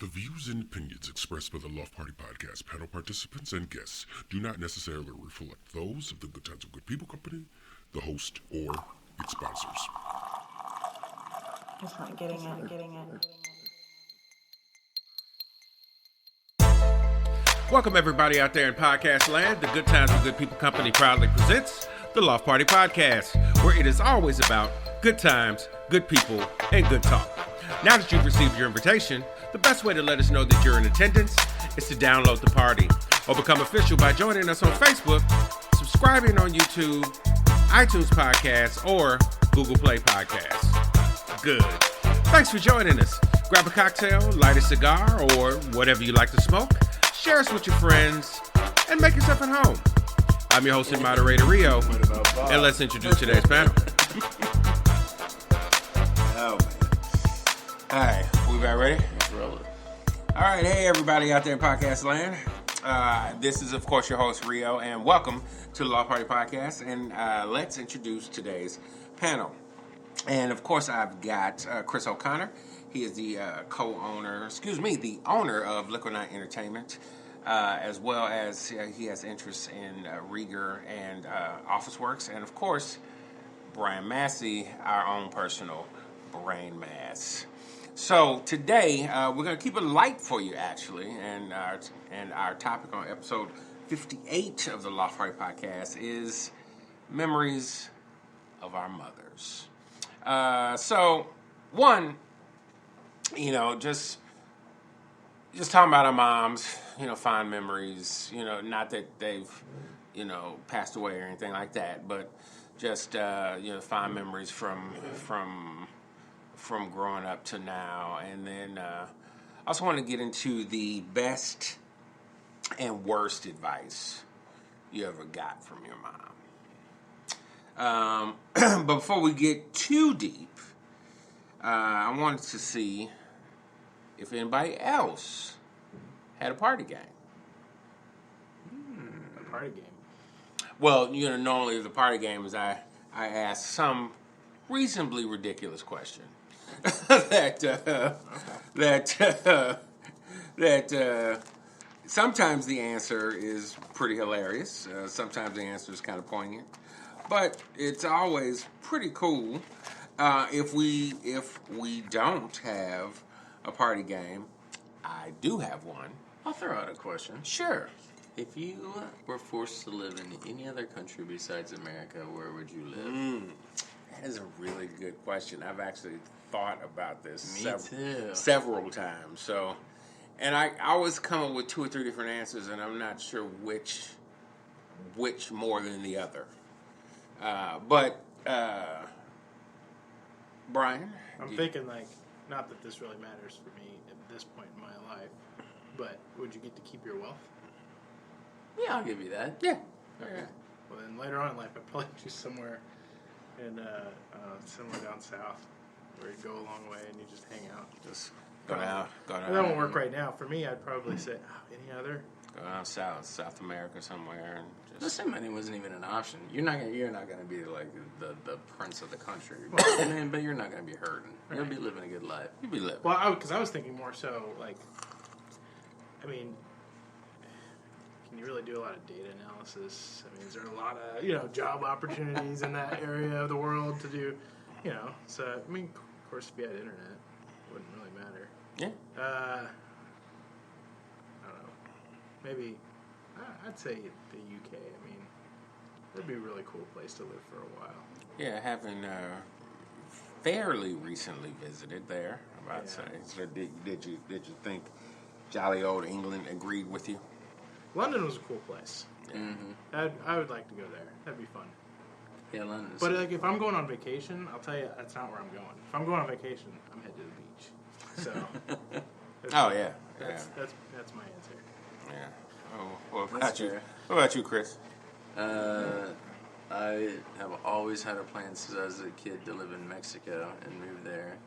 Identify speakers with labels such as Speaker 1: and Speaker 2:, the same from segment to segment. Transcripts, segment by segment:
Speaker 1: The views and opinions expressed by the Loft Party Podcast panel participants and guests do not necessarily reflect those of the Good Times with Good People company, the host, or its sponsors.
Speaker 2: It's not getting in.
Speaker 3: Welcome everybody out there in podcast land. The Good Times with Good People company proudly presents the Loft Party Podcast, where it is always about good times, good people, and good talk. Now that you've received your invitation, the best way to let us know that you're in attendance is to download the party or become official by joining us on Facebook, subscribing on YouTube, iTunes Podcasts, or Google Play Podcasts. Good. Thanks for joining us. Grab a cocktail, light a cigar, or whatever you like to smoke. Share us with your friends, and make yourself at home. I'm your host and moderator, Rio, and let's introduce today's panel.
Speaker 4: Oh, man. All right, we about ready?
Speaker 5: Let's roll it.
Speaker 4: All right, hey, everybody out there in podcast land. This is, of course, your host, Rio, and welcome to the Loft Party Podcast, and let's introduce today's panel. And, of course, I've got Chris O'Connor. He is the the owner of Liquid Night Entertainment, as well as he has interests in Rieger and Officeworks. And, of course, Brian Massey, our own personal brain mass. So today, we're going to keep it light for you, actually. And our topic on episode 58 of the Loft Party Podcast is memories of our mothers. Just talking about our moms, fond memories, not that they've, passed away or anything like that, but just, fond memories from growing up to now. And then I also want to get into the best and worst advice you ever got from your mom. But before we get too deep, I wanted to see if anybody else had a party game.
Speaker 5: A party game.
Speaker 4: Well, normally the party game is I ask some reasonably ridiculous question that sometimes the answer is pretty hilarious. Sometimes the answer is kind of poignant, but it's always pretty cool if we don't have a party game. I do have one.
Speaker 5: I'll throw out a question.
Speaker 4: Sure.
Speaker 5: If you were forced to live in any other country besides America, where would you live?
Speaker 4: That is a really good question. I've actually thought about this
Speaker 5: too.
Speaker 4: several times. So, and I always come up with 2 or 3 different answers, and I'm not sure which more than the other. But Brian,
Speaker 6: I'm thinking, not that this really matters for me at this point in my life, but would you get to keep your wealth?
Speaker 5: Yeah, I'll give you that.
Speaker 4: Yeah.
Speaker 6: Okay. Well, then later on in life, I'd probably choose somewhere down south where you go a long way and you just hang out.
Speaker 4: Just go down.
Speaker 6: That won't work right now. For me, I'd probably say, any other?
Speaker 4: Go down South America somewhere, and just.
Speaker 5: Listen, money wasn't even an option. You're not gonna be like the prince of the country, but you're not gonna be hurting. You'll be living a good life.
Speaker 4: You'll be living.
Speaker 6: Well, because I was thinking more so can you really do a lot of data analysis? Is there a lot of job opportunities in that area of the world to do? So of course, if you had internet, it wouldn't really matter.
Speaker 4: Yeah.
Speaker 6: I don't know. Maybe I'd say the UK. That'd be a really cool place to live for a while.
Speaker 4: Yeah, having fairly recently visited there, I'd say. So did you think jolly old England agreed with you?
Speaker 6: London was a cool place.
Speaker 4: Yeah.
Speaker 6: Mm-hmm. I would like to go there. That'd be fun.
Speaker 5: Yeah, London.
Speaker 6: But if I'm going on vacation, I'll tell you that's not where I'm going. If I'm going on vacation, I'm headed to the beach. So.
Speaker 4: Oh yeah.
Speaker 6: That's my answer.
Speaker 4: Yeah. Oh, what about you? What about you, Chris?
Speaker 5: I have always had a plan since I was a kid to live in Mexico and move there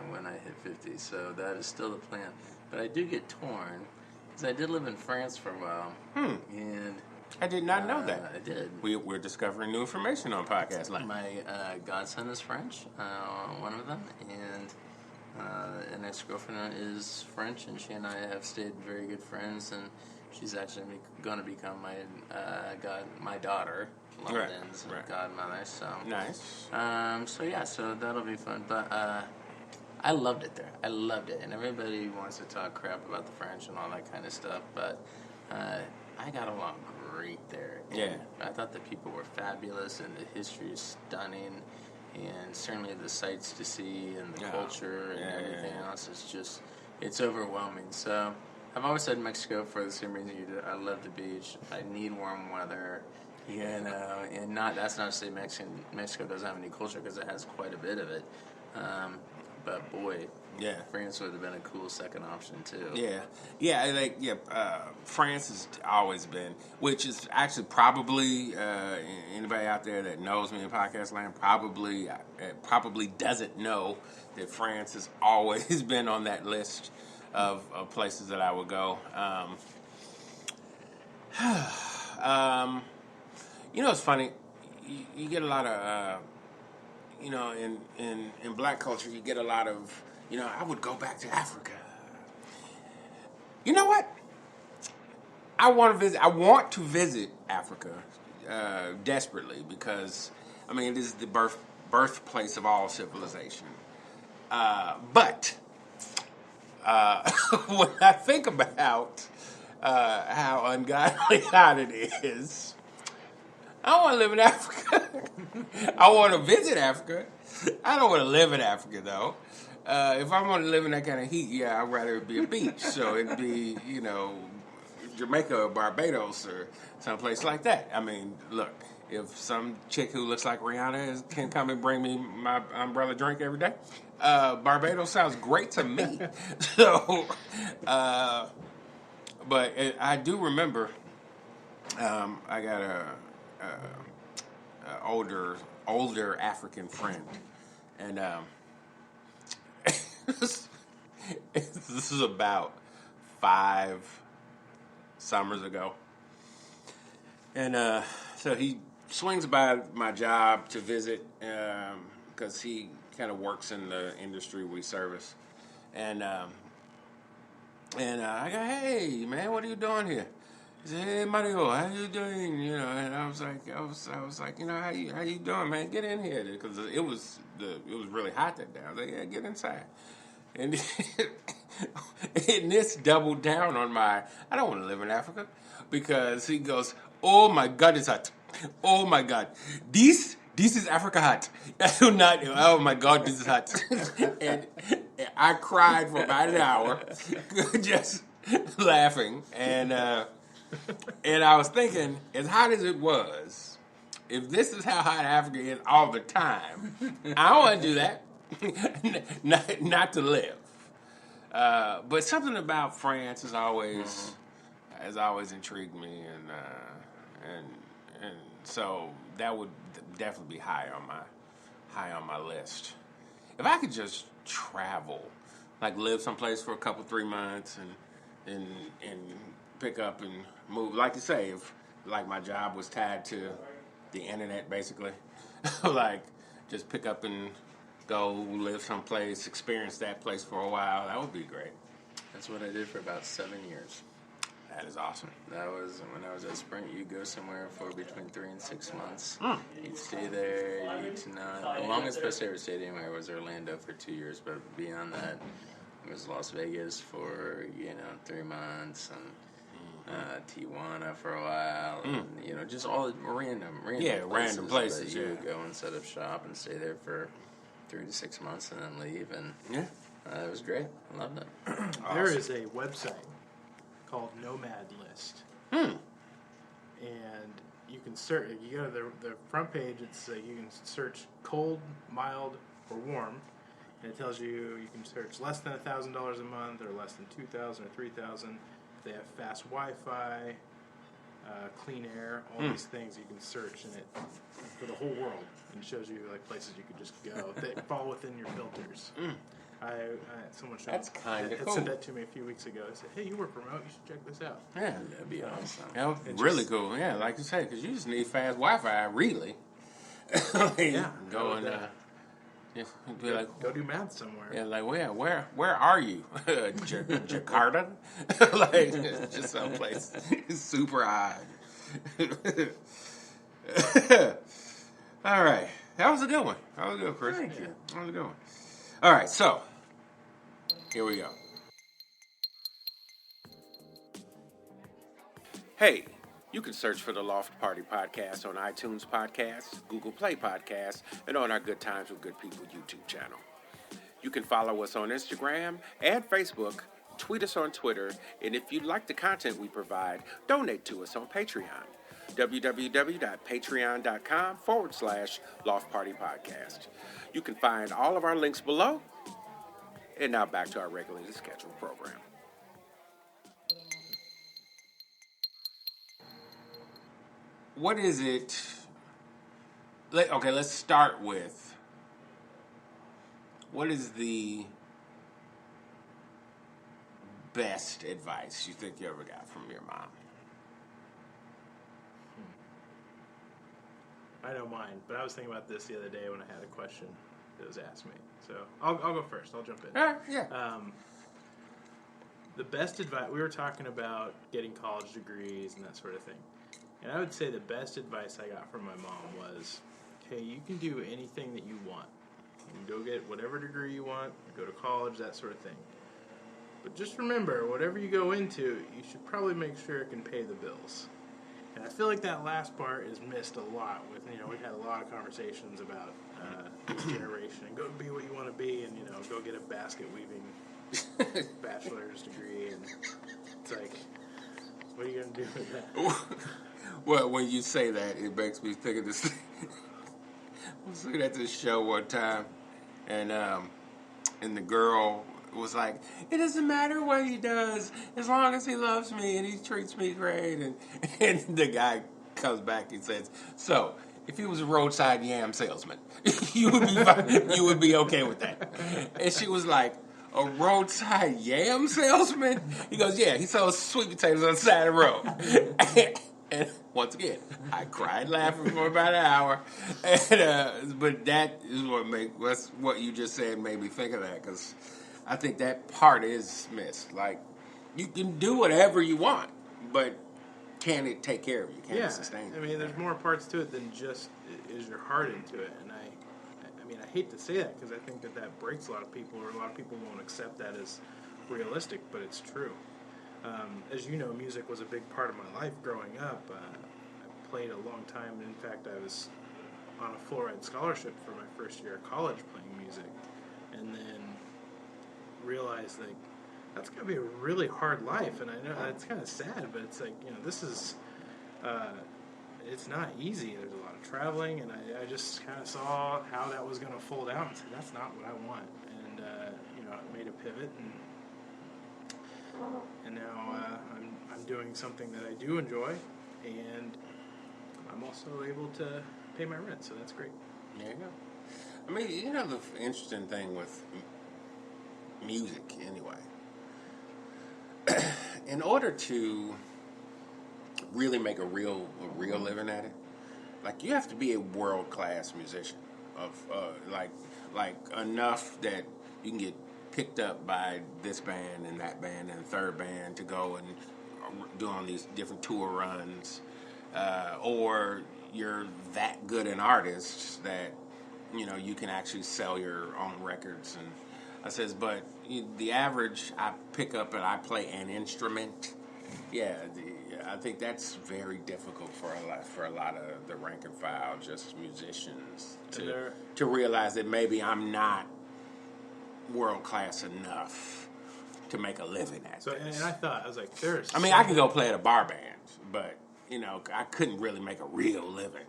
Speaker 5: when I hit 50. So that is still the plan. But I do get torn because I did live in France for a while. And
Speaker 4: I did not know that.
Speaker 5: I did.
Speaker 4: We're discovering new information on Podcast Line.
Speaker 5: My godson is French, one of them, and an ex-girlfriend is French, and she and I have stayed very good friends, and she's actually going to become my daughter, London's godmother. So
Speaker 4: Nice.
Speaker 5: So that'll be fun. But I loved it there. I loved it, and everybody wants to talk crap about the French and all that kind of stuff, but I got along great there. And
Speaker 4: Yeah.
Speaker 5: I thought the people were fabulous, and the history is stunning. And certainly the sights to see and the culture and everything else is just, it's overwhelming. So I've always said Mexico for the same reason you did. I love the beach. I need warm weather, and that's not to say Mexico doesn't have any culture, because it has quite a bit of it. But boy, France would have been a cool second option too.
Speaker 4: France has always been, which is actually probably anybody out there that knows me in podcast land probably doesn't know that France has always been on that list of places that I would go. It's funny. You get a lot of. In black culture, you get a lot of, I would go back to Africa. You know what? I want to visit Africa desperately, because, it is the birthplace of all civilization. But when I think about how ungodly hot it is, I don't want to live in Africa. I want to visit Africa. I don't want to live in Africa, though. If I want to live in that kind of heat, I'd rather it be a beach. So it'd be, Jamaica or Barbados or someplace like that. Look, if some chick who looks like Rihanna can come and bring me my umbrella drink every day, Barbados sounds great to me. So, but I do remember I got a older African friend, and this is about 5 summers ago, and so he swings by my job to visit, because he kind of works in the industry we service, and I go, "Hey man, what are you doing here?" He said, "Hey Mario, how you doing?" And I was like, how you doing, man? Get in here, because it was really hot that day. I was like, "Yeah, get inside." And and this doubled down on I don't want to live in Africa, because he goes, "Oh my God, it's hot. Oh my God, this is Africa hot. I do not. Oh my God, this is hot." And I cried for about an hour, just laughing, and I was thinking, as hot as it was, if this is how hot Africa is all the time, I don't want to do that. not to live. But something about France has always intrigued me, and so that would definitely be high on my list. If I could just travel, like live someplace for a couple 3 months and pick up and move, like you say, if like my job was tied to the internet, basically, like just pick up and go live someplace, experience that place for a while, that would be great.
Speaker 5: That's what I did for about 7 years.
Speaker 4: That is awesome.
Speaker 5: That was when I was at Sprint. You'd go somewhere for between 3 and 6 months. You'd stay there. You'd not. The longest place I ever stayed anywhere was Orlando for 2 years, but beyond that, it was Las Vegas for 3 months, and Tijuana for a while, and, just all random
Speaker 4: random places.
Speaker 5: That you would go and set up shop and stay there for 3 to 6 months and then leave, and it was great. I loved it.
Speaker 6: Awesome. There is a website called Nomad List, and you can search. You go to the front page. It's you can search cold, mild, or warm, and it tells you can search less than $1,000 a month, or less than $2,000 or $3,000. They have fast Wi-Fi, clean air, all these things you can search in it for the whole world, and it shows you like places you could just go that fall within your filters. Someone showed
Speaker 4: That's kind of cool.
Speaker 6: said that to me a few weeks ago. They said, "Hey, you work remote. You should check this out."
Speaker 4: Yeah,
Speaker 5: That'd be awesome.
Speaker 4: that would be really cool. Yeah, like you say, because you just need fast Wi-Fi, really. Go and Yeah, be like,
Speaker 6: Go do math somewhere.
Speaker 4: yeah, like where are you? Jakarta? Like just someplace super high. All right, that was a good one. That was a good one, Chris.
Speaker 5: Thank you.
Speaker 4: That was a good one. All right, so here we go.
Speaker 3: Hey, you can search for the Loft Party Podcast on iTunes Podcasts, Google Play Podcasts, and on our Good Times with Good People YouTube channel. You can follow us on Instagram and Facebook, tweet us on Twitter, and if you like the content we provide, donate to us on Patreon. www.patreon.com/Loft Party Podcast. You can find all of our links below. And now back to our regularly scheduled program.
Speaker 4: What is it? Okay, let's start with what is the best advice you think you ever got from your mom?
Speaker 6: I know mine, but I was thinking about this the other day when I had a question that was asked me. So I'll go first. I'll jump in.
Speaker 4: Yeah.
Speaker 6: The best advice, we were talking about getting college degrees and that sort of thing. And I would say the best advice I got from my mom was, hey, you can do anything that you want. You can go get whatever degree you want, go to college, that sort of thing. But just remember, whatever you go into, you should probably make sure it can pay the bills. And I feel like that last part is missed a lot with, we've had a lot of conversations about this generation. And go be what you want to be and, go get a basket weaving bachelor's degree. And it's like, what are you going to do with that?
Speaker 4: Well, when you say that, it makes me think of this. I was looking at this show one time, and the girl was like, "It doesn't matter what he does, as long as he loves me and he treats me great." And the guy comes back and says, "So, if he was a roadside yam salesman, you would be fine, you would be okay with that?" And she was like, "A roadside yam salesman?" He goes, "Yeah, he sells sweet potatoes on the side of the road." And once again, I cried laughing for about an hour. And, but that is what you just said made me think of that, because I think that part is missed. Like, you can do whatever you want, but can it take care of you? Can it sustain you?
Speaker 6: I mean, there's more parts to it than just is your heart into it. And I I hate to say that because I think that breaks a lot of people, or a lot of people won't accept that as realistic, but it's true. As you know, music was a big part of my life growing up. I played a long time. In fact, I was on a full-ride scholarship for my first year of college playing music, and then realized that's got to be a really hard life. And I know it's kind of sad, but it's this is it's not easy. There's a lot of traveling, and I just kind of saw how that was going to fold out and said, that's not what I want. And I made a pivot, and now I'm doing something that I do enjoy, and I'm also able to pay my rent, so that's great.
Speaker 4: There you go. I mean, the interesting thing with music, anyway, in order to really make a real living at it, you have to be a world-class musician of like enough that you can get picked up by this band and that band and the third band to go and do on these different tour runs, or you're that good an artist that you can actually sell your own records. And I says, but the average, I pick up and I play an instrument. Yeah, I think that's very difficult for a lot of the rank and file, just musicians, to realize that maybe I'm not world class enough to make a living at this.
Speaker 6: And I thought, I was like, there's.
Speaker 4: I mean, I could go play at a bar band, but I couldn't really make a real living.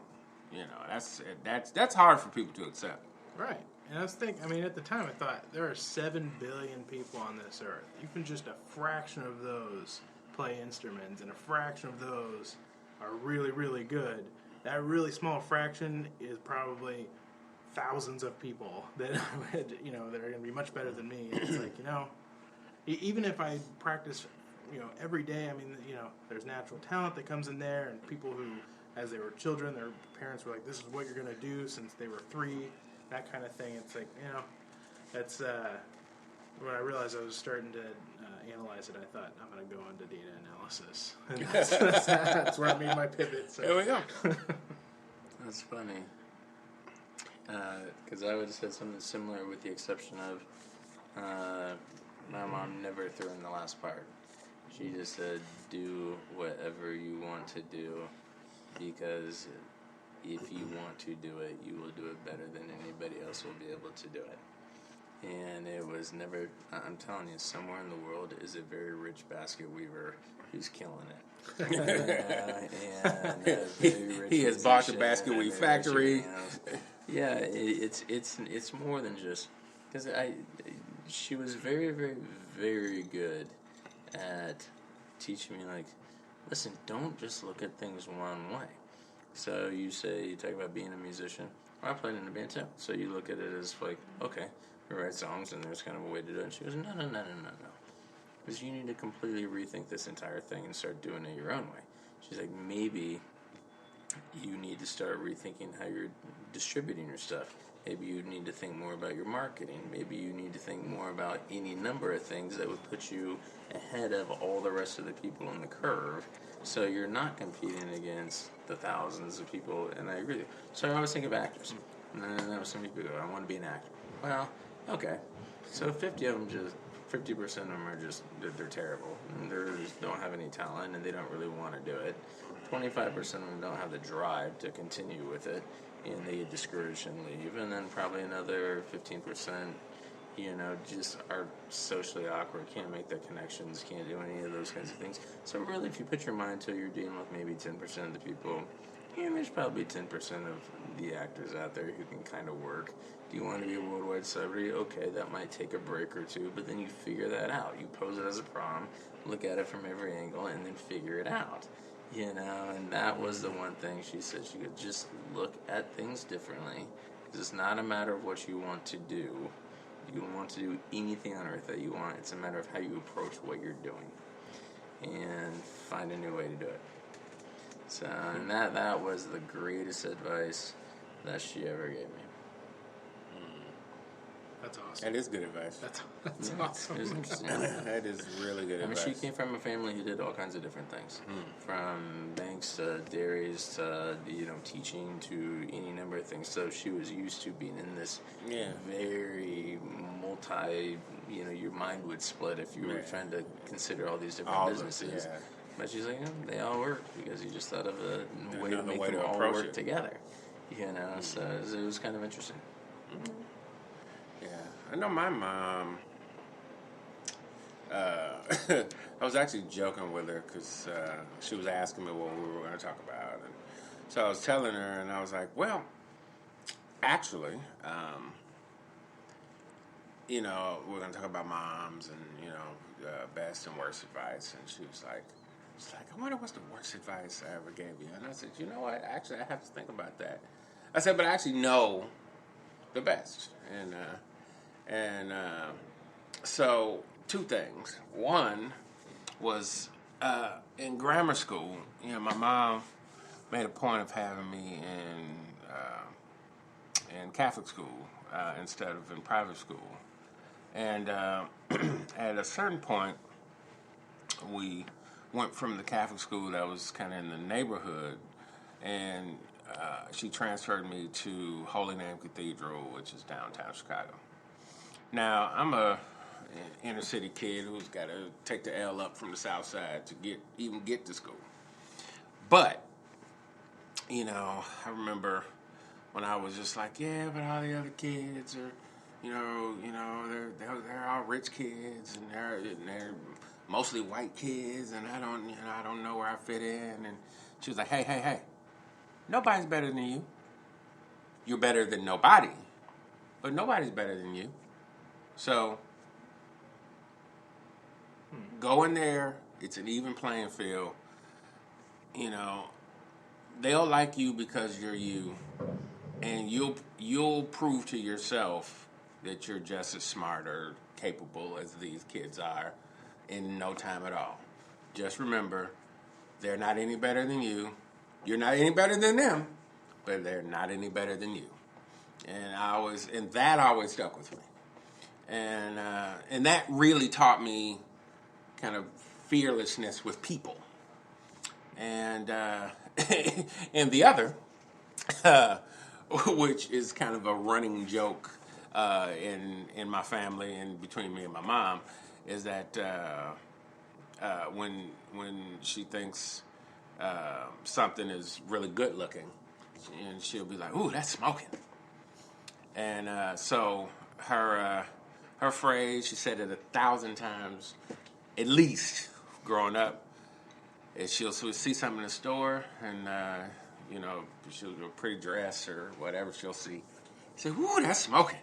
Speaker 4: That's hard for people to accept.
Speaker 6: Right. And I was thinking, at the time I thought there are 7 billion people on this earth. Even just a fraction of those play instruments, and a fraction of those are really, really good. That really small fraction is probably thousands of people that that are going to be much better than me. And it's even if I practice, every day, there's natural talent that comes in there, and people who, as they were children, their parents were like, this is what you're going to do since they were 3. that kind of thing. It's like, that's when I realized I was starting to analyze it. I thought I'm going to go into data analysis, and that's where I made my pivot. So.
Speaker 4: There we go.
Speaker 5: That's funny. Because I would have said something similar, with the exception of my mom never threw in the last part. She just said, do whatever you want to do, because if you want to do it, you will do it better than anybody else will be able to do it. And it was never, I'm telling you, somewhere in the world is a very rich basket weaver who's killing it.
Speaker 4: He has bought the basket weave factory.
Speaker 5: Yeah, it's more than just, because she was very, very, very good at teaching me, like, listen, don't just look at things one way. So you talk about being a musician. Well, I played in a band too. So you look at it as like, okay, we write songs and there's kind of a way to do it. And she goes, no. Because you need to completely rethink this entire thing and start doing it your own way. She's like, maybe you need to start rethinking how you're distributing your stuff. Maybe you need to think more about your marketing. Maybe you need to think more about any number of things that would put you ahead of all the rest of the people on the curve, so you're not competing against the thousands of people. And I agree. So I always think of actors. And then some people go, I want to be an actor. Well, okay. So 50% of them are just, they're terrible. And they just don't have any talent, and they don't really want to do it. 25% of them don't have the drive to continue with it, and they get discouraged and leave. And then probably another 15%, just are socially awkward, can't make the connections, can't do any of those kinds of things. So really, if you put your mind to it, you're dealing with maybe 10% of the people. There's probably 10% of the actors out there who can kind of work. Do you want to be a worldwide celebrity? Okay, that might take a break or two, but then you figure that out. You pose it as a problem, look at it from every angle, and then figure it out. And that was the one thing she said. She could just look at things differently, because it's not a matter of what you want to do. You don't want to do anything on earth that you want. It's a matter of how you approach what you're doing and find a new way to do it. So, and that was the greatest advice that she ever gave me.
Speaker 6: That's awesome.
Speaker 4: That is good advice.
Speaker 6: That's awesome.
Speaker 5: It was interesting.
Speaker 4: That is really good advice.
Speaker 5: She came from a family who did all kinds of different things, from banks to dairies to teaching to any number of things. So she was used to being in this very multi. Your mind would split if you were trying to consider all these different businesses. But she's like, they all work, because you just thought of a way to make them all work together. So it was kind of interesting.
Speaker 4: Yeah, I know my mom. I was actually joking with her because she was asking me what we were going to talk about, and so I was telling her, and I was like, "Well, actually, we're going to talk about moms and best and worst advice." And she was like, "I wonder what's the worst advice I ever gave you." And I said, "You know what? Actually, I have to think about that." I said, "But I actually know the best," and so two things. One was in grammar school. My mom made a point of having me in Catholic school instead of in private school, and at a certain point, we went from the Catholic school that was kind of in the neighborhood, and she transferred me to Holy Name Cathedral, which is downtown Chicago. Now, I'm a inner city kid who's got to take the L up from the south side to even get to school. But, I remember when I was just like, yeah, but all the other kids are, they're all rich kids, and they're mostly white kids, and I don't know where I fit in. And she was like, hey, nobody's better than you. You're better than nobody, but nobody's better than you. So go in there. It's an even playing field. They'll like you because you're you, and you'll prove to yourself that you're just as smart or capable as these kids are in no time at all. Just remember, they're not any better than you. You're not any better than them, but they're not any better than you. and that always stuck with me, and that really taught me kind of fearlessness with people, and and the other, which is kind of a running joke in my family and between me and my mom, is that when she thinks something is really good looking, and she'll be like, "Ooh, that's smoking." And so her phrase, she said it 1,000 times, at least, growing up, is she'll see something in the store, and she'll do a pretty dress or whatever she'll see. Say, "Ooh, that's smoking."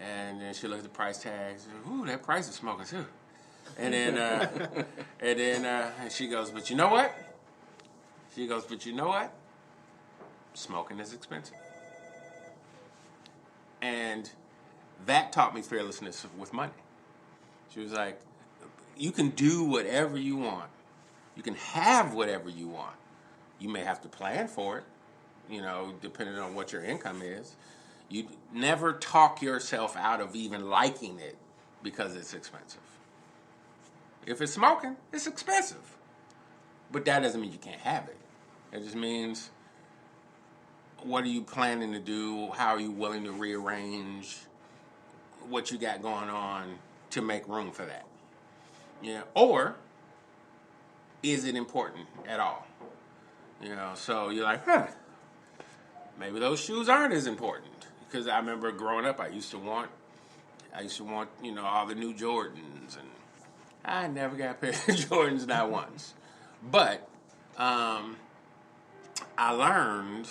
Speaker 4: And then she'll look at the price tags. "Ooh, that price is smoking too." And then and she goes, "But you know what?" She goes, "But you know what? Smoking is expensive." And that taught me fearlessness with money. She was like, "You can do whatever you want. You can have whatever you want. You may have to plan for it, depending on what your income is. You never talk yourself out of even liking it because it's expensive. If it's smoking, it's expensive. But that doesn't mean you can't have it. It just means, what are you planning to do? How are you willing to rearrange what you got going on to make room for that? Or is it important at all? So you're like, maybe those shoes aren't as important. Because I remember growing up, I used to want, all the new Jordans, and I never got a pair of Jordans, not once. But I learned,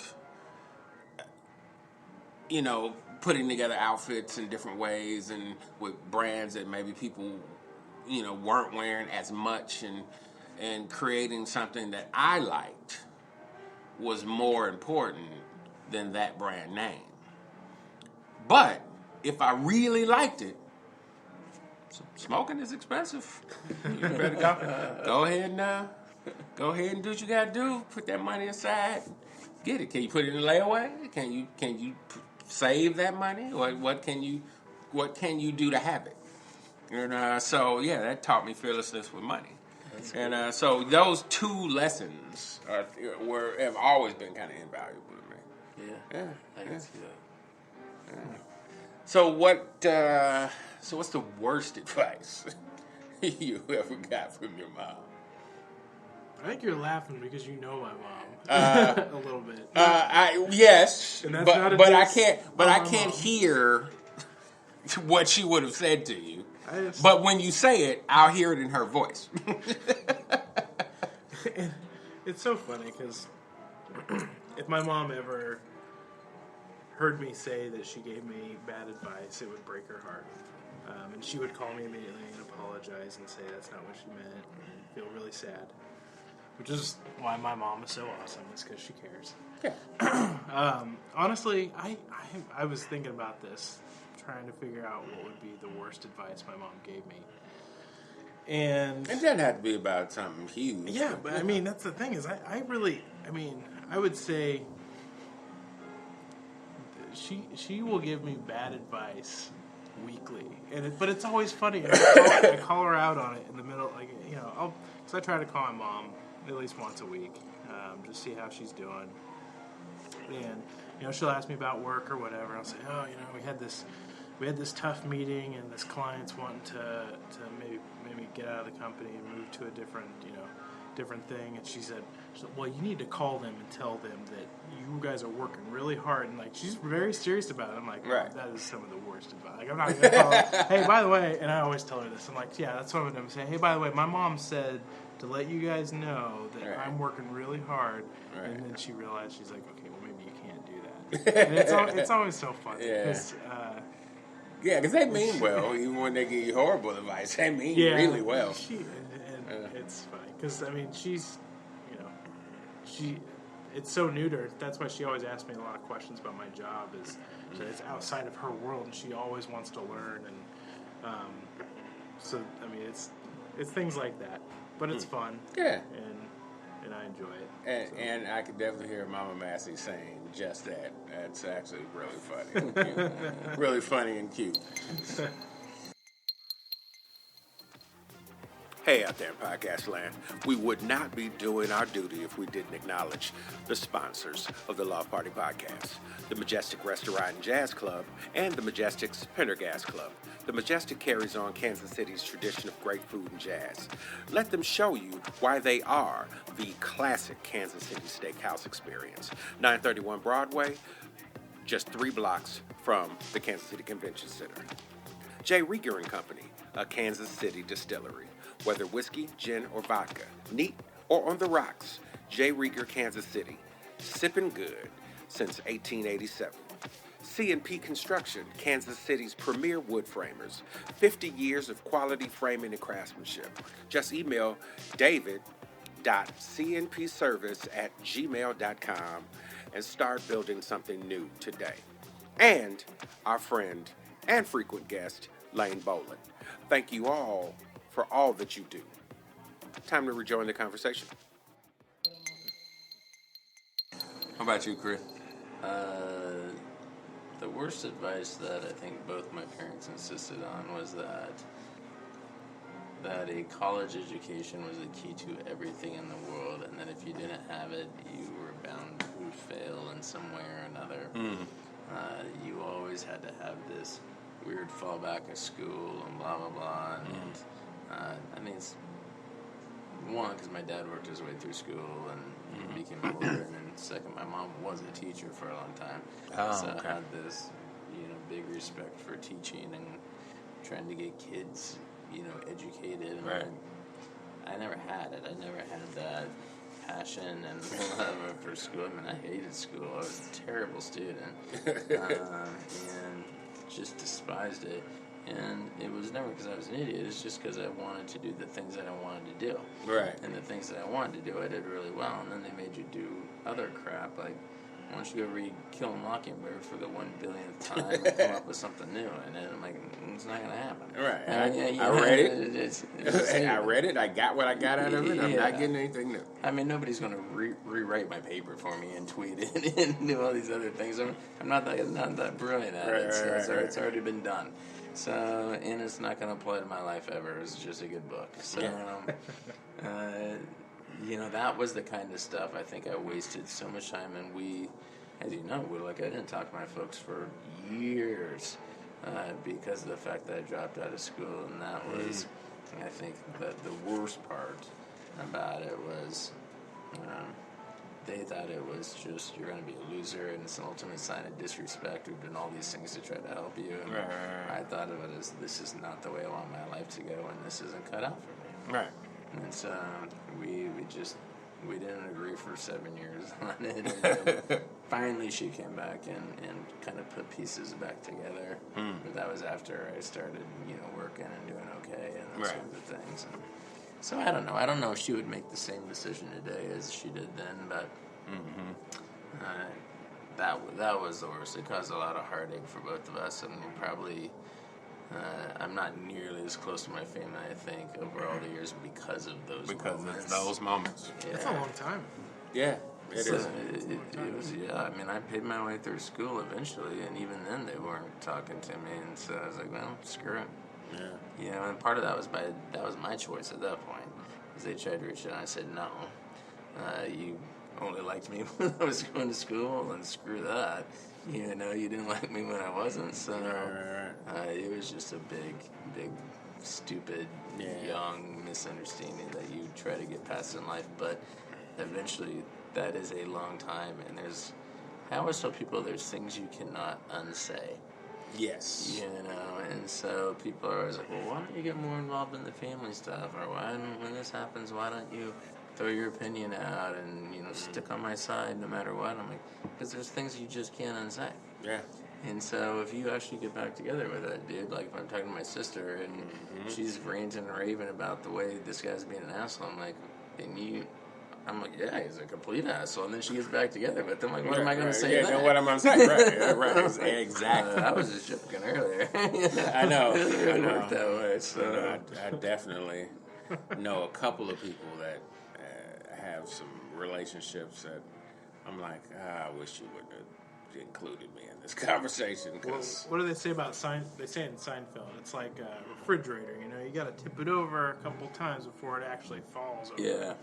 Speaker 4: putting together outfits in different ways and with brands that maybe people, weren't wearing as much, and creating something that I liked was more important than that brand name. But if I really liked it, smoking is expensive. You better go ahead and do what you gotta do. Put that money aside. Get it. Can you put it in layaway? Can you save that money? Or what can you do to have it? And so that taught me fearlessness with money. And so those two lessons have always been kind of invaluable to me.
Speaker 5: Yeah. I can see that.
Speaker 4: So what's the worst advice you ever got from your mom?
Speaker 6: I think you're laughing because you know my mom a little bit.
Speaker 4: Yes,
Speaker 6: And that's
Speaker 4: but
Speaker 6: not a
Speaker 4: but I
Speaker 6: diss
Speaker 4: can't
Speaker 6: on my
Speaker 4: can't
Speaker 6: mom.
Speaker 4: hear what she would have said to you.
Speaker 6: just-
Speaker 4: But when you say it, I'll hear it in her voice.
Speaker 6: It's so funny because if my mom ever heard me say that she gave me bad advice, it would break her heart. And she would call me immediately and apologize and say that's not what she meant and feel really sad. Which is why my mom is so awesome, is because she cares.
Speaker 4: Yeah.
Speaker 6: Honestly, I was thinking about this, trying to figure out what would be the worst advice my mom gave me. And
Speaker 4: It doesn't have to be about something huge.
Speaker 6: yeah, but I mean, that's the thing is I would say she will give me bad advice weekly, but it's always funny. I call her out on it in the middle, because I try to call my mom at least once a week, just see how she's doing, and she'll ask me about work or whatever. I'll say, we had this tough meeting, and this client's wanting to maybe get out of the company and move to a different thing. And she said, well, you need to call them and tell them that you guys are working really hard. And she's very serious about it. I'm like,
Speaker 4: right.
Speaker 6: That is some of the worst advice. I'm not going to call her, hey, by the way, and I always tell her this. I'm like, yeah, that's what I'm going to say. Hey, by the way, my mom said to let you guys know that
Speaker 4: right.
Speaker 6: I'm working really hard.
Speaker 4: Right.
Speaker 6: And then she realized, she's like, okay, well, maybe you can't do that. And it's always so funny.
Speaker 4: Yeah.
Speaker 6: Because
Speaker 4: they mean well, even when they give you horrible advice. They mean really well.
Speaker 6: It's funny because she's, it's so new to her. That's why she always asks me a lot of questions about my job. Is that it's outside of her world, and she always wants to learn. And it's things like that, but it's fun.
Speaker 4: Yeah.
Speaker 6: And and I enjoy it.
Speaker 4: And I could definitely hear Mama Massey saying just that. That's actually really funny. Really funny and cute.
Speaker 3: Hey out there in podcast land, we would not be doing our duty if we didn't acknowledge the sponsors of the Loft Party Podcast, the Majestic Restaurant and Jazz Club, and the Majestic's Pendergast Club. The Majestic carries on Kansas City's tradition of great food and jazz. Let them show you why they are the classic Kansas City steakhouse experience. 931 Broadway, just 3 blocks from the Kansas City Convention Center. J. Rieger and Company, a Kansas City distillery. Whether whiskey, gin, or vodka, neat or on the rocks, J. Rieger, Kansas City, sipping good since 1887. C&P Construction, Kansas City's premier wood framers, 50 years of quality framing and craftsmanship. Just email david.cnpservice@gmail.com and start building something new today. And our friend and frequent guest, Lane Boland. Thank you all for all that you do. Time to rejoin the conversation.
Speaker 4: How about you, Chris?
Speaker 5: The worst advice that I think both my parents insisted on was that a college education was the key to everything in the world, and that if you didn't have it, you were bound to fail in some way or another. You always had to have this weird fallback of school and blah, blah, blah. And I mean, it's one, because my dad worked his way through school and he became a lawyer, and then second, my mom was a teacher for a long time. So I had this, big respect for teaching and trying to get kids, educated. And I never had it. I never had that passion and love for school. I mean, I hated school. I was a terrible student and just despised it. And it was never because I was an idiot. It's just because I wanted to do the things that I wanted to do.
Speaker 4: Right.
Speaker 5: And the things that I wanted to do, I did really well. And then they made you do other crap, like, why don't you go read Kill a Mockingbird for the 1 billionth time and come up with something new? And then I'm like, it's not going to happen.
Speaker 4: Right.
Speaker 5: I
Speaker 4: read it.
Speaker 5: It's
Speaker 4: I read it. I got what I got out of it. I'm not getting anything new.
Speaker 5: I mean, nobody's going to rewrite my paper for me and tweet it and do all these other things. I'm not that brilliant at it. So it's already been done. So, and it's not going to apply to my life ever. It's just a good book. So, that was the kind of stuff I think I wasted so much time. And we, as you know, I didn't talk to my folks for years because of the fact that I dropped out of school. And that was, I think, the worst part about it was they thought it was just, you're going to be a loser and it's an ultimate sign of disrespect. We've done all these things to try to help you. And I thought of it as, this is not the way I want my life to go, and this isn't cut out for me.
Speaker 4: Right.
Speaker 5: And so we didn't agree for 7 years on it. And finally she came back and kind of put pieces back together. But that was after I started, working and doing okay and those sorts of things. And so I don't know. I don't know if she would make the same decision today as she did then, but that was the worst. It caused a lot of heartache for both of us, and probably I'm not nearly as close to my family, I think, over all the years because of those moments.
Speaker 4: Because it's those moments.
Speaker 5: Yeah.
Speaker 6: That's a long time.
Speaker 4: Yeah, it is.
Speaker 5: It was, I mean, I paid my way through school eventually, and even then they weren't talking to me, and so I was like, well, screw it.
Speaker 4: Yeah.
Speaker 5: And part of that was my choice at that point, because they tried to reach out, and I said, no, you only liked me when I was going to school, and screw that. You didn't like me when I wasn't, so it was just a big, stupid, young misunderstanding that you try to get past in life, but eventually that is a long time, and I always tell people there's things you cannot unsay.
Speaker 4: Yes.
Speaker 5: And so people are always like, well, why don't you get more involved in the family stuff? Or when this happens, why don't you throw your opinion out and, stick on my side no matter what? I'm like, because there's things you just can't unsay. Yeah. And so if you actually get back together with that dude, like if I'm talking to my sister and she's ranting and raving about the way this guy's being an asshole, I'm like, I'm like, yeah, he's a complete asshole. And then she gets back together with him. Like, what am I going to say?
Speaker 4: Yeah, what am I going to say? Right. Exactly.
Speaker 5: I was just joking earlier.
Speaker 4: I know.
Speaker 5: It doesn't really work that way. So
Speaker 4: I definitely know a couple of people that have some relationships that I'm like, I wish you would have included me in this conversation. Cause
Speaker 6: What do they say about They say in Seinfeld, it's like a refrigerator. You know, you got to tip it over a couple times before it actually falls over.
Speaker 4: yeah.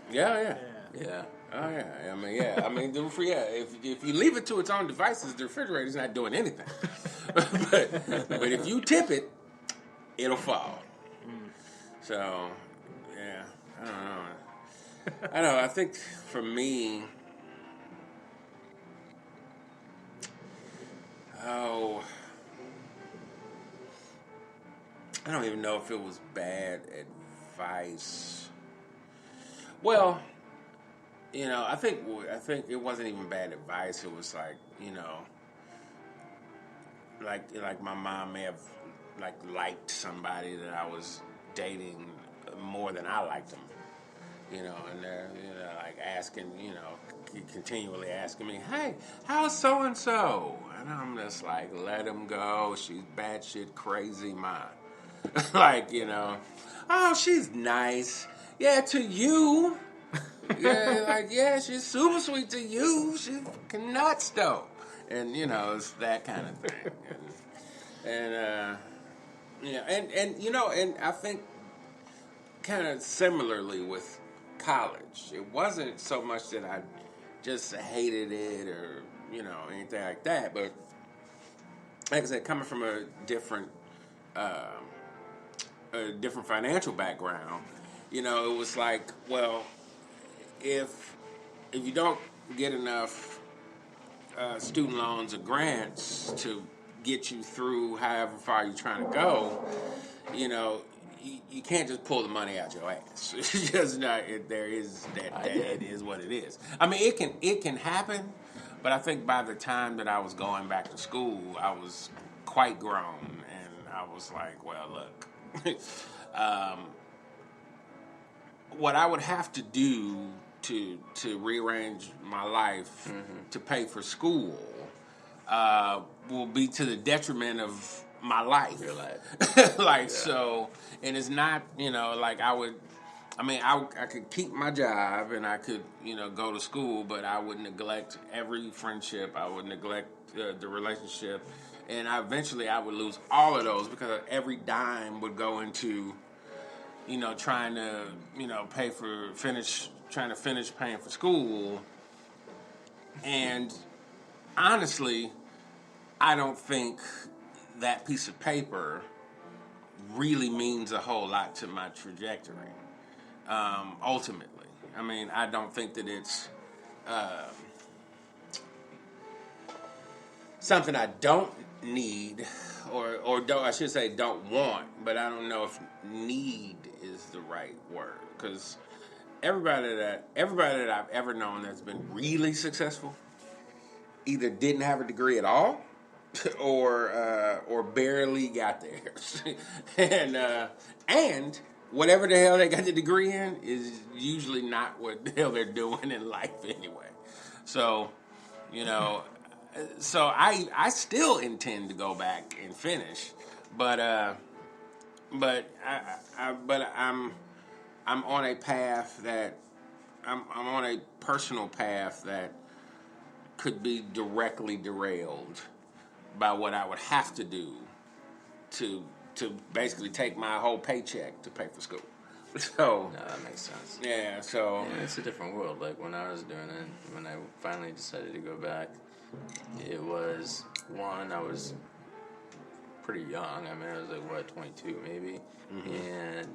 Speaker 5: Yeah.
Speaker 4: Oh yeah, I mean, if you leave it to its own devices, the refrigerator's not doing anything. but if you tip it, it'll fall. So, yeah, I don't know. I know. I think for me, I don't even know if it was bad advice. Well, you know, I think it wasn't even bad advice. It was like, you know, like my mom may have liked somebody that I was dating more than I liked them, you know, and they're, you know, like asking, you know, continually asking me, hey, how's so and so? And I'm just like, let him go. She's batshit crazy, mine. Like, you know, oh, she's nice. Yeah, to you. Yeah, like, yeah, she's super sweet to you. She's fucking nuts, though. And, you know, it's that kind of thing. And you know, and I think kind of similarly with college, it wasn't so much that I just hated it or, you know, anything like that, but like I said, coming from a different financial background, you know, it was like, well, if you don't get enough student loans or grants to get you through however far you're trying to go, you know, you can't just pull the money out your ass. It's just not. There is that. It is what it is. I mean, it can happen, but I think by the time that I was going back to school, I was quite grown, and I was like, well, look, what I would have to do to rearrange my life to pay for school will be to the detriment of my life.
Speaker 5: Your life.
Speaker 4: So, and it's not, you know, like I could keep my job and I could, you know, go to school, but I would neglect every friendship. I would neglect the relationship. And eventually I would lose all of those because every dime would go into, you know, trying to, you know, trying to finish paying for school. And honestly, I don't think that piece of paper really means a whole lot to my trajectory, ultimately. I mean, I don't think that it's something I don't need, or don't, I should say don't want, but I don't know if need is the right word, because everybody that I've ever known that's been really successful either didn't have a degree at all or barely got there. and whatever the hell they got the degree in is usually not what the hell they're doing in life anyway. So, you know, so I still intend to go back and finish, but I'm on a path that I'm on a personal path that could be directly derailed by what I would have to do to basically take my whole paycheck to pay for school. So
Speaker 5: No, that makes sense.
Speaker 4: yeah, so
Speaker 5: Yeah, it's a different world. Like when I was doing it, when I finally decided to go back, it was I was pretty young. I mean, I was like 22 maybe, and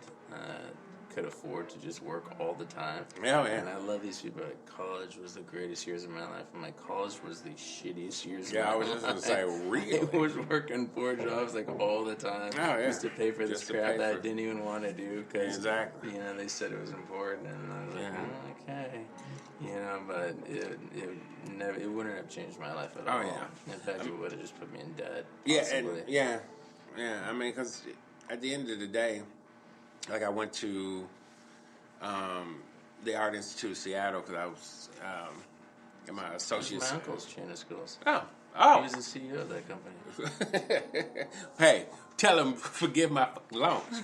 Speaker 5: could afford to just work all the time.
Speaker 4: Yeah.
Speaker 5: And I love these people. Like, college was the greatest years of my life, and my college was the shittiest years.
Speaker 4: Yeah, I
Speaker 5: of
Speaker 4: was
Speaker 5: my
Speaker 4: just
Speaker 5: life.
Speaker 4: gonna say, really?
Speaker 5: I was working 4 jobs like all the time, just to pay for this
Speaker 4: Just to
Speaker 5: crap
Speaker 4: pay
Speaker 5: that
Speaker 4: for-
Speaker 5: I didn't even want to do because
Speaker 4: Exactly.
Speaker 5: you know they said it was important, and I was like, oh, okay, you know, but it wouldn't have changed my life at all.
Speaker 4: yeah.
Speaker 5: In fact, it would have just put me in debt.
Speaker 4: Yeah,
Speaker 5: possibly.
Speaker 4: and yeah. I mean, because at the end of the day, like I went to the Art Institute of Seattle because I was in my associate's.
Speaker 5: My uncle's chain of schools.
Speaker 4: Oh, Oh.
Speaker 5: He was the CEO of that company.
Speaker 4: Hey, tell him forgive my fucking loans.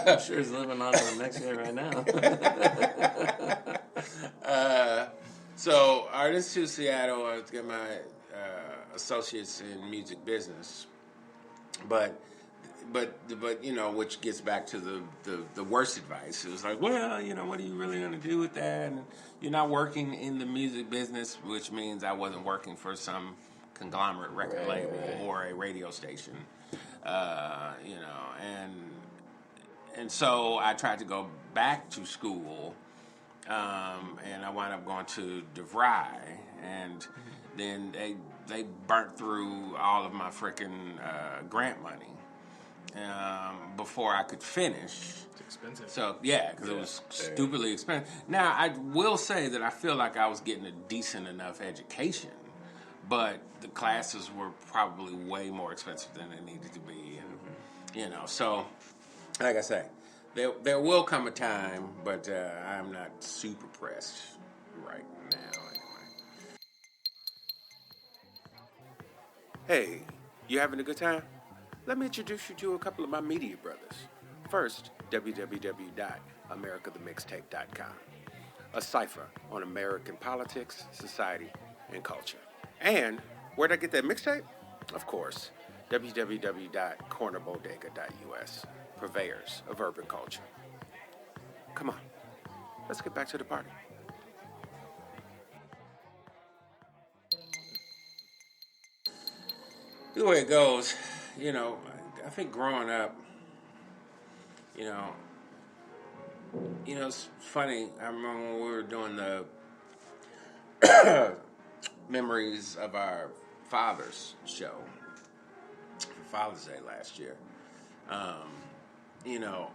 Speaker 5: I'm sure he's living on in Mexico right now.
Speaker 4: So, artist to Seattle, I get my associates in music business, but you know, which gets back to the worst advice. It was like, well, you know, what are you really going to do with that? And you're not working in the music business, which means I wasn't working for some conglomerate record label or a radio station, you know, and so I tried to go back to school, and I wound up going to DeVry, and then they burnt through all of my freaking grant money before I could finish.
Speaker 6: It's expensive.
Speaker 4: So, yeah, because it was stupidly expensive. Now, I will say that I feel like I was getting a decent enough education, but the classes were probably way more expensive than they needed to be. And, you know, so, like I say, there will come a time, but I'm not super pressed right now, anyway.
Speaker 3: Hey, you having a good time? Let me introduce you to a couple of my media brothers. First, www.americathemixtape.com, a cipher on American politics, society, and culture. And where'd I get that mixtape? Of course, www.cornerbodega.us, purveyors of urban culture. Come on, let's get back to the party.
Speaker 4: The way it goes, you know, I think growing up, you know, it's funny. I remember when we were doing the memories of our father's show for Father's Day last year. You know,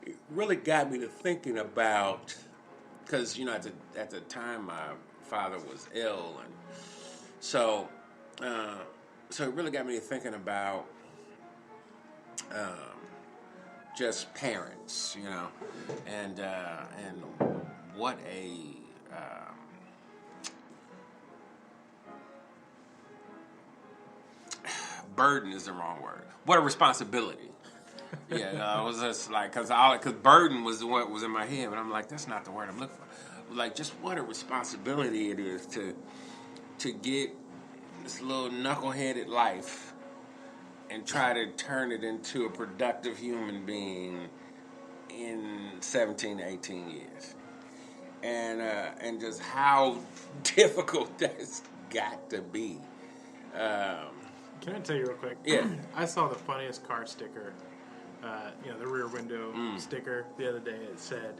Speaker 4: it really got me to thinking about, because you know at the time my father was ill, and so it really got me to thinking about just parents, you know, and what a burden is the wrong word. What a responsibility. Yeah, it was just like because burden was what was in my head, but I'm like, that's not the word I'm looking for. Like, just what a responsibility it is to get this little knuckleheaded life and try to turn it into a productive human being in 17 to 18 years. And just how difficult that's got to be.
Speaker 6: Can I tell you real quick?
Speaker 4: Yeah.
Speaker 6: I saw the funniest car sticker, you know, the rear window sticker the other day. It said,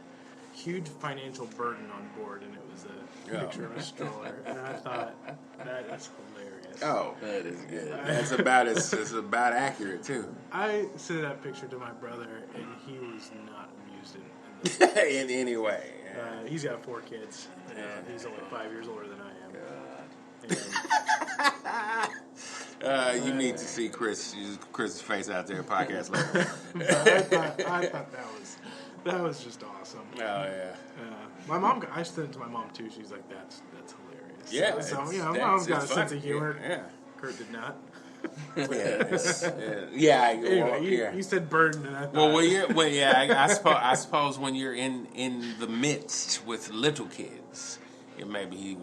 Speaker 6: huge financial burden on board, and it was a picture of a stroller. And I thought, that is hilarious.
Speaker 4: Oh,
Speaker 5: That is good.
Speaker 4: that's about accurate too.
Speaker 6: I sent that picture to my brother, and he was not amused in this.
Speaker 4: In any way.
Speaker 6: He's got 4 kids, and he's only 5 years older than I am. And
Speaker 4: You need to see Chris's face out there, podcast level.
Speaker 6: I thought that was just awesome.
Speaker 4: Oh yeah.
Speaker 6: My mom, I sent it to my mom too. She's like, "That's hilarious."
Speaker 4: Yeah.
Speaker 6: So
Speaker 4: it's-
Speaker 6: you know,
Speaker 4: that's-
Speaker 6: mom's got a
Speaker 4: it's
Speaker 6: sense
Speaker 4: fun.
Speaker 6: of humor.
Speaker 4: Yeah.
Speaker 6: Kurt did not.
Speaker 4: Yeah.
Speaker 6: Anyway, you said burden, and I thought.
Speaker 4: I suppose when you're in the midst with little kids, maybe he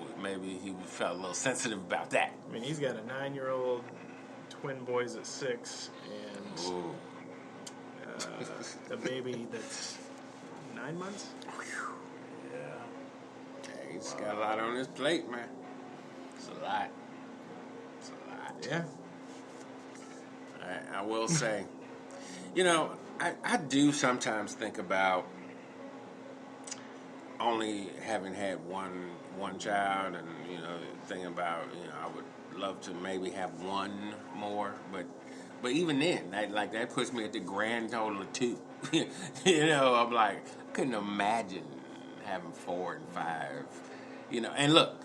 Speaker 4: felt a little sensitive about that.
Speaker 6: I mean, he's got a 9-year-old, twin boys at 6, and a baby that's 9 months.
Speaker 4: Hey, he's got a lot on his plate, man. It's a lot.
Speaker 6: Yeah.
Speaker 4: I will say, you know, I do sometimes think about only having had one child, and you know, thinking about, you know, I would love to maybe have one more, but even then, that puts me at the grand total of 2. You know, I'm like, I couldn't imagine having 4 and 5. You know, and look,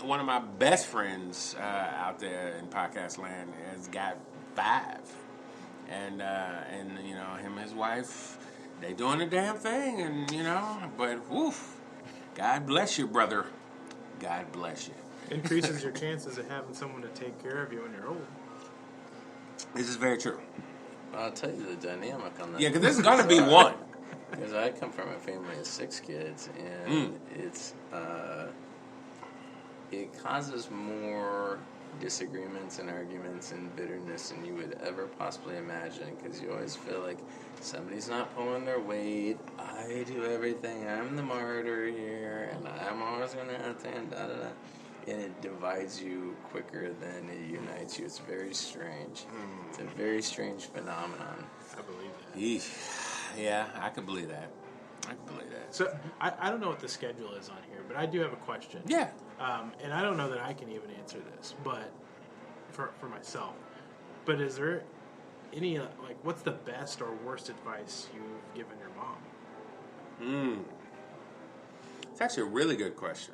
Speaker 4: one of my best friends out there in podcast land has got 5, and you know, him and his wife, they doing the damn thing, and you know, but woof, God bless you, brother. God bless you.
Speaker 6: increases your chances of having someone to take care of you when you're old.
Speaker 4: This is very true.
Speaker 5: I'll tell you the dynamic on that.
Speaker 4: Yeah, because there's gonna be one.
Speaker 5: Because I come from a family of 6 kids, and it causes more disagreements and arguments and bitterness than you would ever possibly imagine, because you always feel like somebody's not pulling their weight. I do everything. I'm the martyr here, and I'm always going to have to, and da-da-da. And it divides you quicker than it unites you. It's very strange. It's a very strange phenomenon.
Speaker 6: I believe that.
Speaker 4: Eesh. Yeah, I could believe that.
Speaker 6: So I don't know what the schedule is on here, but I do have a question.
Speaker 4: Yeah.
Speaker 6: And I don't know that I can even answer this, but for myself. But is there any, like, what's the best or worst advice you've given your mom?
Speaker 4: It's actually a really good question.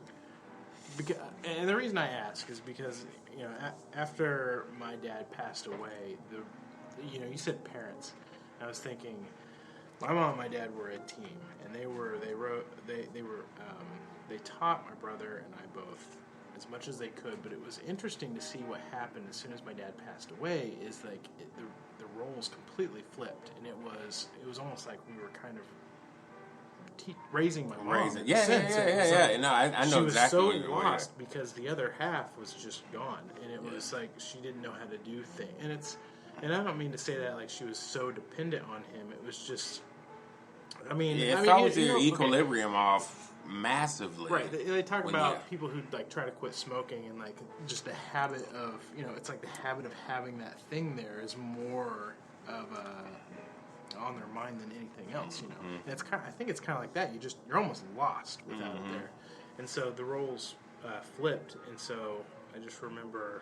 Speaker 6: And the reason I ask is because, you know, after my dad passed away, you said parents. I was thinking, my mom and my dad were a team, and they taught my brother and I both as much as they could. But it was interesting to see what happened as soon as my dad passed away. Is like the roles completely flipped, and it was almost like we were kind of raising my mom.
Speaker 4: Yeah. No, I know exactly what
Speaker 6: She
Speaker 4: you're
Speaker 6: was so lost because the other half was just gone, and it was like she didn't know how to do things. And I don't mean to say that like she was so dependent on him. It was just,
Speaker 4: it throws your equilibrium off massively.
Speaker 6: Right. They talk about people who like try to quit smoking, and like just the habit of, it's like the habit of having that thing there is more of on their mind than anything else, And it's I think it's kind of like that. You're almost lost without it there. And so the roles flipped, and so I just remember,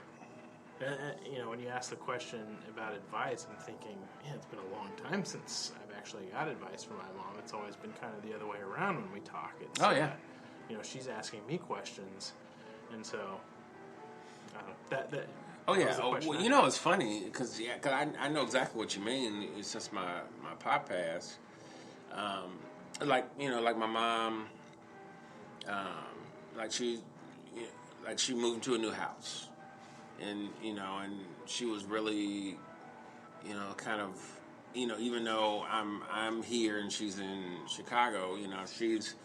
Speaker 6: when you ask the question about advice, I'm thinking, man, it's been a long time since I've actually got advice from my mom. It's always been kind of the other way around when we talk. It's, she's asking me questions, and so that.
Speaker 4: It's funny because I know exactly what you mean. Since my pop passed, like my mom, she moved into a new house. And she was really, kind of, even though I'm here and she's in Chicago, she's,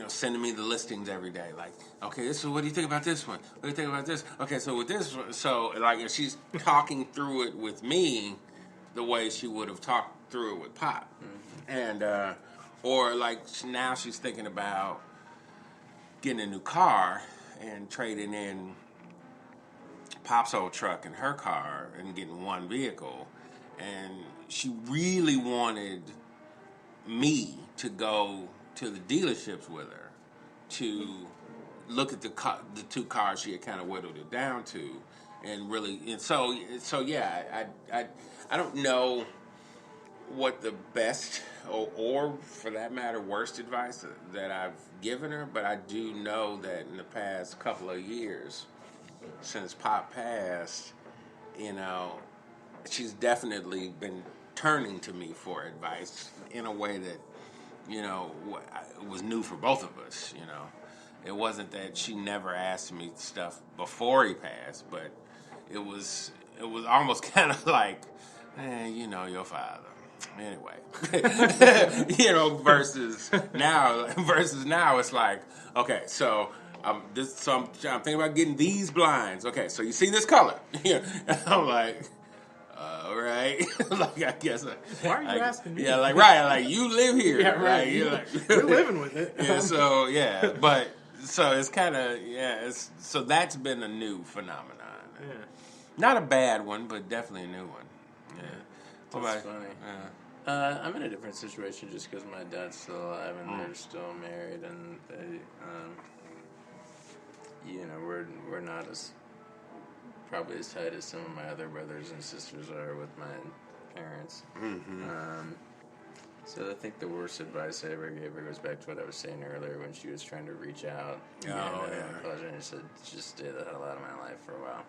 Speaker 4: sending me the listings every day. Like, okay, so what do you think about this one? What do you think about this? Okay, so with this one, so like she's talking through it with me the way she would have talked through it with Pop, and or like now she's thinking about getting a new car and trading in Pop's old truck and her car and getting one vehicle, and she really wanted me to go to the dealerships with her to look at the 2 cars she had kind of whittled it down to, and really, and so yeah, I don't know what the best or for that matter worst advice that I've given her, but I do know that in the past couple of years since Pop passed, she's definitely been turning to me for advice in a way that, was new for both of us, It wasn't that she never asked me stuff before he passed, but it was almost kind of like, your father. Anyway, versus now it's like, okay, so I'm thinking about getting these blinds. Okay, so you see this color? I'm like, all right. Like, I guess.
Speaker 6: Why are you asking me?
Speaker 4: Yeah, like, right. Like, you live here.
Speaker 6: Yeah, right. You're living with it.
Speaker 4: Yeah, so, yeah. But, so it's kind of, so that's been a new phenomenon.
Speaker 6: Yeah.
Speaker 4: Not a bad one, but definitely a new one. Yeah.
Speaker 5: That's funny.
Speaker 4: Yeah.
Speaker 5: I'm in a different situation just because my dad's still alive and they're still married, and they, we're not probably as tight as some of my other brothers and sisters are with my parents. So I think the worst advice I ever gave her goes back to what I was saying earlier when she was trying to reach out. And she said, just stay the hell out of my life for a while.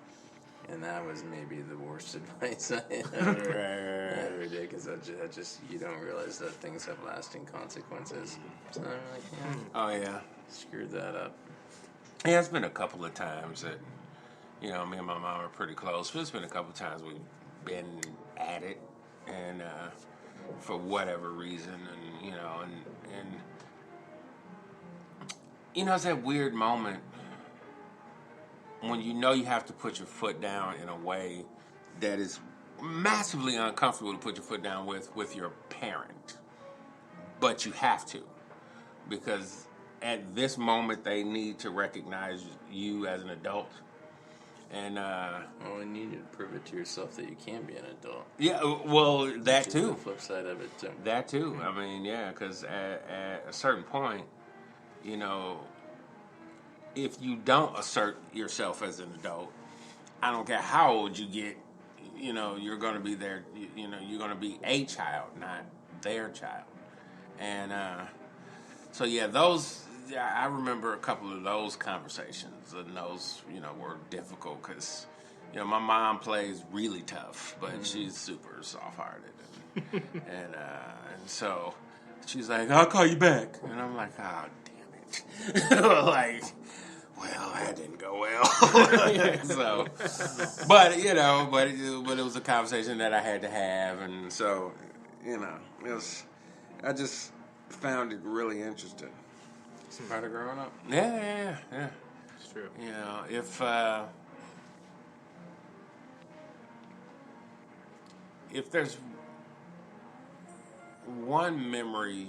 Speaker 5: And that was maybe the worst advice I ever did, because I just you don't realize that things have lasting consequences. So I'm like, screwed that up.
Speaker 4: Yeah, it's been a couple of times that, me and my mom are pretty close. But it's been a couple of times we've been at it, and for whatever reason, and it's that weird moment when you have to put your foot down in a way that is massively uncomfortable to put your foot down with your parent, but you have to, because at this moment they need to recognize you as an adult. And
Speaker 5: you need to prove it to yourself that you can be an adult.
Speaker 4: Yeah, well, that
Speaker 5: Which is
Speaker 4: too.
Speaker 5: the flip side of it too.
Speaker 4: That too. I mean, yeah, because at a certain point, if you don't assert yourself as an adult, I don't care how old you get, you're going to be there. You're going to be a child, not their child. And so yeah, I remember a couple of those conversations, and those, were difficult because, my mom plays really tough, but she's super soft-hearted, and so she's like, "I'll call you back," and I'm like, "Oh, damn it!" Like, well, that didn't go well. So, but it was a conversation that I had to have, and so, I just found it really interesting.
Speaker 5: Some part of growing up.
Speaker 4: Yeah.
Speaker 6: It's true.
Speaker 4: If there's one memory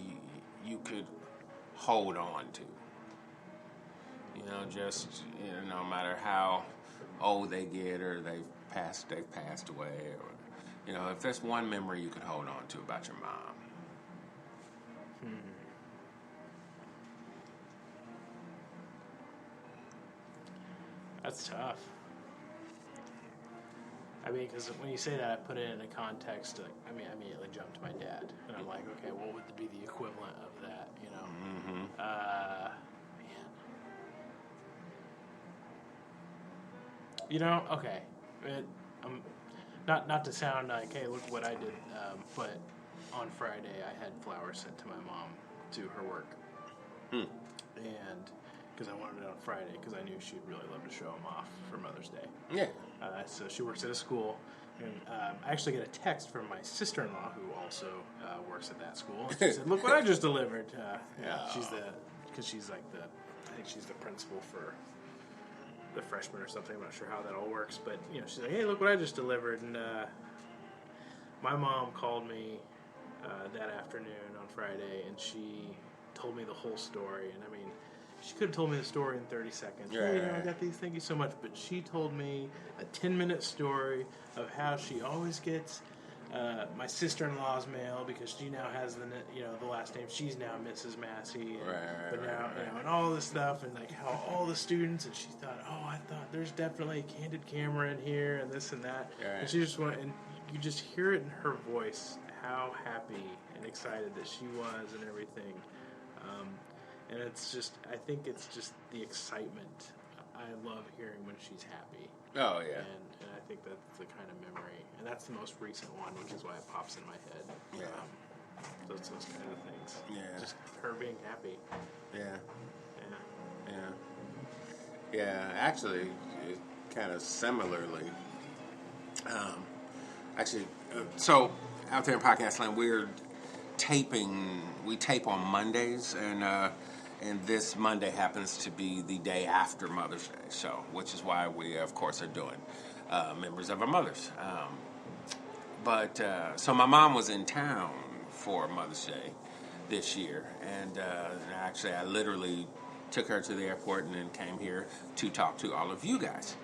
Speaker 4: you could hold on to, no matter how old they get or they've passed away, or if there's one memory you could hold on to about your mom.
Speaker 6: That's tough. I mean, because when you say that, I put it in a context. I immediately jumped to my dad, and I'm like, okay, what would be the equivalent of that? Man. Okay. Not to sound like, hey, look what I did, but on Friday I had flowers sent to my mom to her work, and because I wanted it on Friday because I knew she'd really love to show them off for Mother's Day.
Speaker 4: Yeah.
Speaker 6: So she works at a school, and I actually get a text from my sister-in-law who also works at that school. And she said, "Look what I just delivered." She's I think she's the principal for the freshmen or something. I'm not sure how that all works, but she's like, "Hey, look what I just delivered." And my mom called me that afternoon on Friday, and she told me the whole story. And I mean, she could have told me the story in 30 seconds.
Speaker 4: Right.
Speaker 6: I got these, thank you so much. But she told me a 10-minute story of how she always gets my sister-in-law's mail because she now has the last name. She's now Mrs. Massey. And, and all this stuff, and like how all the students, and she thought, I thought there's definitely a candid camera in here and this and that.
Speaker 4: Right.
Speaker 6: And she just went, and you just hear it in her voice how happy and excited that she was and everything. And it's just, I think it's just the excitement. I love hearing when she's happy.
Speaker 4: Oh, yeah.
Speaker 6: And I think that's the kind of memory. And that's the most recent one, which is why it pops in my head.
Speaker 4: Yeah.
Speaker 6: Those kind of things.
Speaker 4: Yeah.
Speaker 6: Just her being happy.
Speaker 4: Yeah. Actually, it kind of similarly. So out there in podcast land, we tape on Mondays, and this Monday happens to be the day after Mother's Day, so which is why we, of course, are doing members of our mothers. So my mom was in town for Mother's Day this year, and actually I literally took her to the airport and then came here to talk to all of you guys.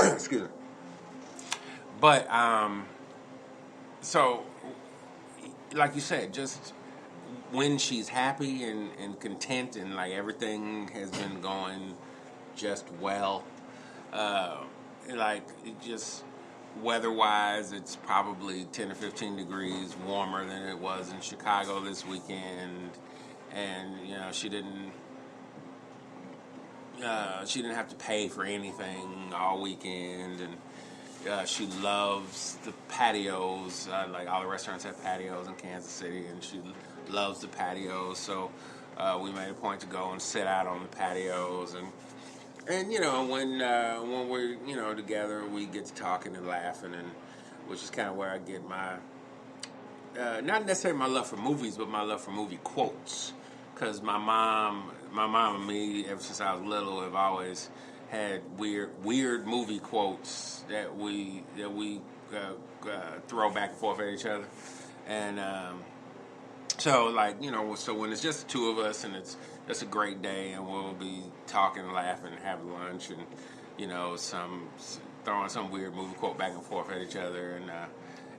Speaker 4: Excuse me. But, so, like you said, just when she's happy and content and like everything has been going just well, like it just weather-wise, it's probably 10 or 15 degrees warmer than it was in Chicago this weekend, and she didn't have to pay for anything all weekend, and she loves the patios. Like all the restaurants have patios in Kansas City, and she loves the patios, so we made a point to go and sit out on the patios, and when we're together, we get to talking and laughing, and which is kind of where I get my not necessarily my love for movies, but my love for movie quotes. Because my mom and me, ever since I was little, have always had weird movie quotes that we throw back and forth at each other, and so when it's just the two of us and it's just a great day, and we'll be talking, laughing, having lunch, and throwing some weird movie quote back and forth at each other,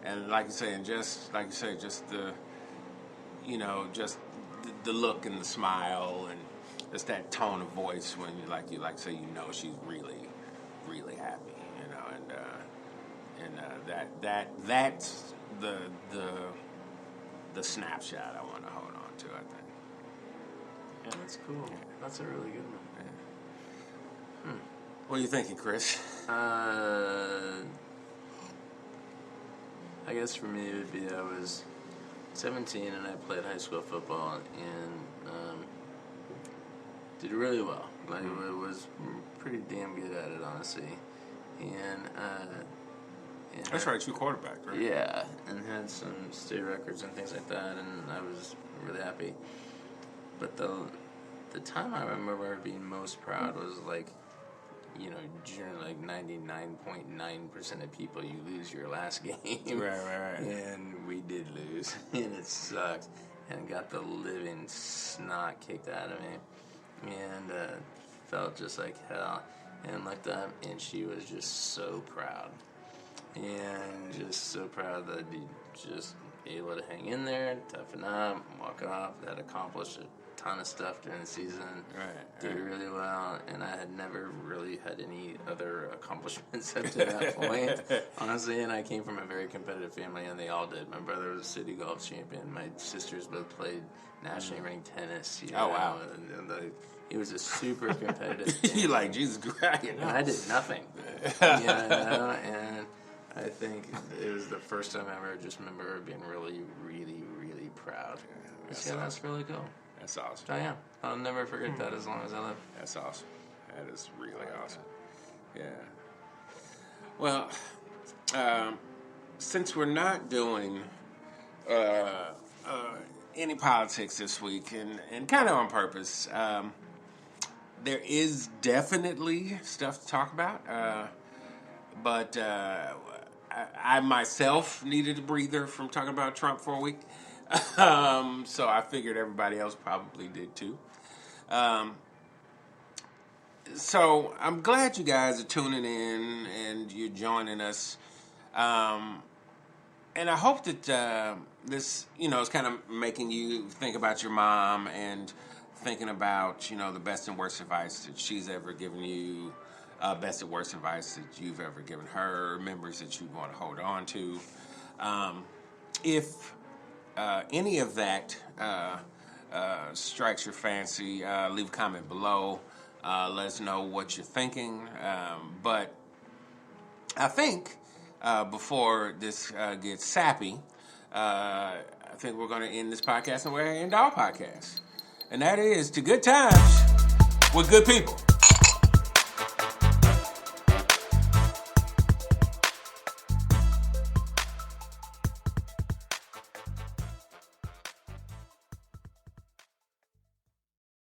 Speaker 4: and like you say, just the look and the smile and just that tone of voice when she's really, really happy, that's the snapshot I want to hold on to, I think.
Speaker 5: Yeah, that's cool.
Speaker 4: Yeah.
Speaker 5: That's a really good one.
Speaker 4: Yeah. What are you thinking, Chris?
Speaker 5: I guess for me it would be I was 17 and I played high school football and did really well. Like, I was pretty damn good at it, honestly. And
Speaker 4: That's right, you quarterback, right?
Speaker 5: yeah, and had some state records and things like that, and I was really happy. But the time I remember being most proud was generally 99.9% of people, you lose your last game.
Speaker 4: Right.
Speaker 5: And we did lose, and it sucked, and got the living snot kicked out of me, and felt just like hell, and looked up, and she was just so proud, and just so proud that he just able to hang in there, toughen up, walk off, that accomplished a ton of stuff during the season.
Speaker 4: Right.
Speaker 5: Did really well, and I had never really had any other accomplishments up to that point, honestly. And I came from a very competitive family, and they all did. My brother was a city golf champion. My sisters both played nationally ranked tennis.
Speaker 4: Oh, wow.
Speaker 5: And it was a super competitive family.
Speaker 4: You like, Jesus Christ.
Speaker 5: And I did nothing. And I think it was the first time I ever just remember being really, really, really proud. That's really cool.
Speaker 4: That's awesome.
Speaker 5: I am. I'll never forget that as long as I live.
Speaker 4: That's awesome. That is really awesome. Yeah. Well, since we're not doing any politics this week, and kind of on purpose, there is definitely stuff to talk about. But I myself needed a breather from talking about Trump for a week. So I figured everybody else probably did too. So I'm glad you guys are tuning in and you're joining us. And I hope that this, is kind of making you think about your mom and thinking about, the best and worst advice that she's ever given you, best and worst advice that you've ever given her, memories that you want to hold on to. If any of that strikes your fancy, leave a comment below. Let us know what you're thinking. But I think before this gets sappy, I think we're going to end this podcast the way I end all podcasts. And that is to good times with good people.